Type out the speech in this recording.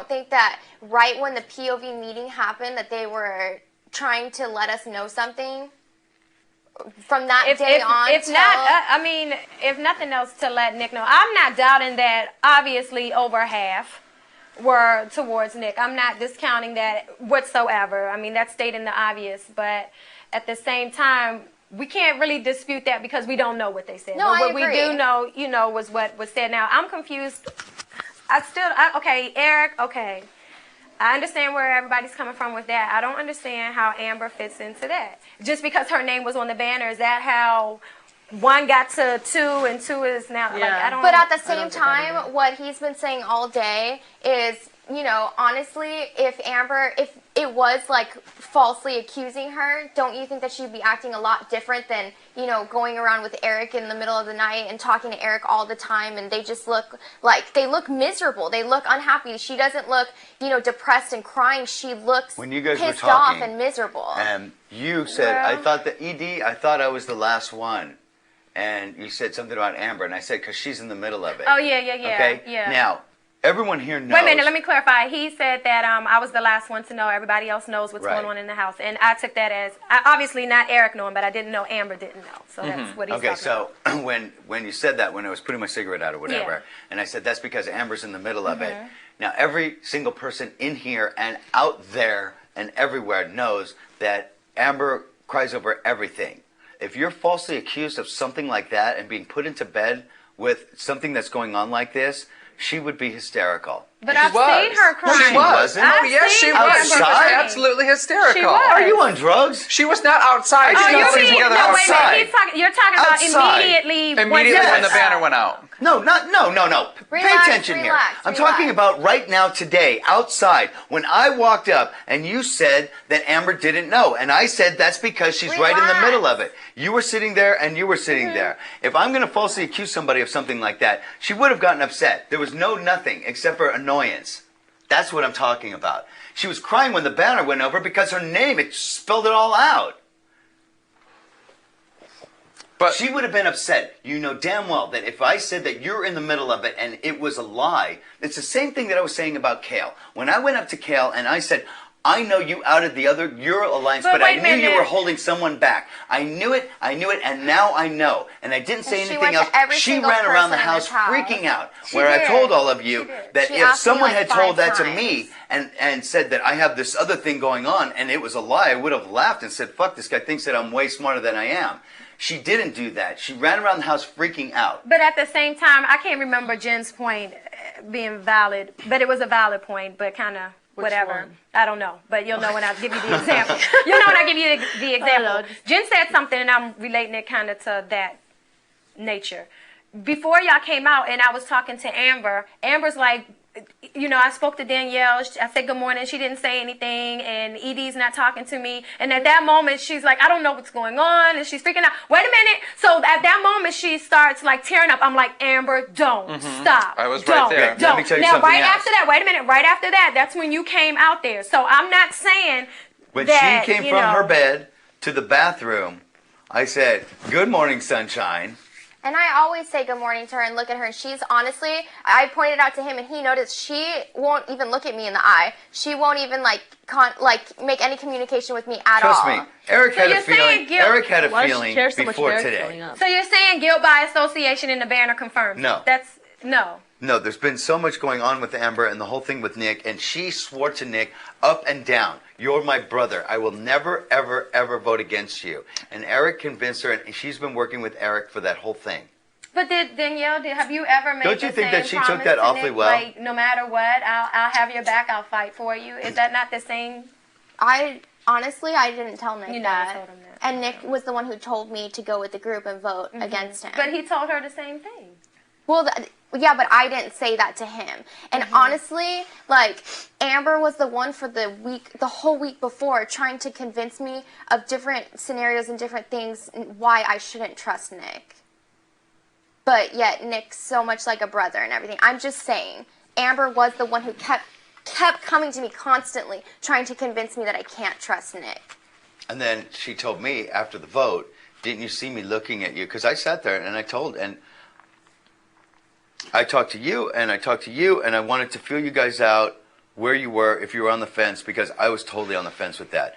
don't think that right when the POV meeting happened that they were trying to let us know something from that day on? If not, I mean, if nothing else, to let Nick know. I'm not doubting that. Obviously, over half were towards Nick. I'm not discounting that whatsoever. I mean, that's stating the obvious. But at the same time, we can't really dispute that because we don't know what they said. No, but what I agree. we do know, you know, was what was said. Now, I'm confused. Okay, Eric, okay. I understand where everybody's coming from with that. I don't understand how Amber fits into that. Just because her name was on the banner, is that how one got to two and two is now? Yeah. Like, I don't. But at the same time, what he's been saying all day is, you know, honestly, if it was like falsely accusing her, don't you think that she'd be acting a lot different than, you know, going around with Eric in the middle of the night and talking to Eric all the time, and they just look like, they look miserable, they look unhappy. She doesn't look, you know, depressed and crying. She looks when you guys pissed were talking, off and miserable. And you said, I thought that I thought I was the last one. And you said something about Amber, and I said, because she's in the middle of it. Oh, yeah. Okay? Yeah. Now, everyone here knows. Wait a minute, let me clarify. He said that I was the last one to know. Everybody else knows what's going on in the house. And I took that as, obviously not Eric knowing, but I didn't know Amber didn't know. So that's what he's talking about. Okay, so when you said that, when I was putting my cigarette out or whatever, and I said, that's because Amber's in the middle of it. Now, every single person in here and out there and everywhere knows that Amber cries over everything. If you're falsely accused of something like that and being put into bed with something that's going on like this, she would be hysterical. But I've seen her crying. She wasn't. Oh, yes, she was. She was absolutely hysterical. She was. Are you on drugs? She was not outside. Oh, She you was mean, together no, wait, outside. you're talking about Outside. immediately When the banner went out. No. Pay attention here. I'm talking about right now, today, outside. When I walked up and you said that Amber didn't know, and I said that's because she's right in the middle of it. You were sitting there and you were sitting there. If I'm going to falsely accuse somebody of something like that, she would have gotten upset. There was nothing except for annoyance. That's what I'm talking about. She was crying when the banner went over because her name, it spelled it all out. But she would have been upset. You know damn well that if I said that you're in the middle of it and it was a lie, it's the same thing that I was saying about Kale. When I went up to Kale and I said, I know you outed your alliance, but I knew you were holding someone back. I knew it, and now I know. And I didn't say anything else. She ran around the house freaking out. Where I told all of you that if someone had told that to me and said that I have this other thing going on and it was a lie, I would have laughed and said, fuck, this guy thinks that I'm way smarter than I am. She didn't do that. She ran around the house freaking out. But at the same time, I can't remember Jen's point being valid, but it was a valid point, but kind of whatever. I don't know, but you'll know when I give you the example. You'll know when I give you the example. Jen said something, and I'm relating it kind of to that nature. Before y'all came out, and I was talking to Amber, Amber's like, you know, I spoke to Danielle. I said good morning. She didn't say anything, and Edie's not talking to me. And at that moment, she's like, I don't know what's going on, and she's freaking out. Wait a minute. So at that moment, she starts like tearing up. I'm like, Amber, don't stop. I was right there. Let me tell you now, something right else. after that, wait a minute. Right after that, that's when you came out there. So I'm not saying when that, she came from her bed to the bathroom, I said, "Good morning, sunshine." And I always say good morning to her and look at her, and she's honestly, I pointed out to him and he noticed she won't even look at me in the eye. She won't even like make any communication with me at all. Trust me, Eric had a feeling. Eric had a feeling before today. So you're saying guilt by association in the banner confirmed? No. That's no. No, there's been so much going on with Amber and the whole thing with Nick, and she swore to Nick up and down, "You're my brother. I will never, ever, ever vote against you." And Eric convinced her, and she's been working with Eric for that whole thing. But Danielle, have you ever made Don't you the think same that she took promise that to awfully Nick, well? Like, no matter what, I'll have your back, I'll fight for you. Is that not the same? Honestly, I didn't tell Nick You that. never told him that. And Nick was the one who told me to go with the group and vote against him. But he told her the same thing. Well, yeah, but I didn't say that to him. And honestly, like, Amber was the one for the whole week before, trying to convince me of different scenarios and different things why I shouldn't trust Nick. But yet Nick's so much like a brother and everything. I'm just saying, Amber was the one who kept coming to me constantly, trying to convince me that I can't trust Nick. And then she told me after the vote, "Didn't you see me looking at you?" Because I sat there and I talked to you, and I talked to you, and I wanted to feel you guys out where you were, if you were on the fence, because I was totally on the fence with that.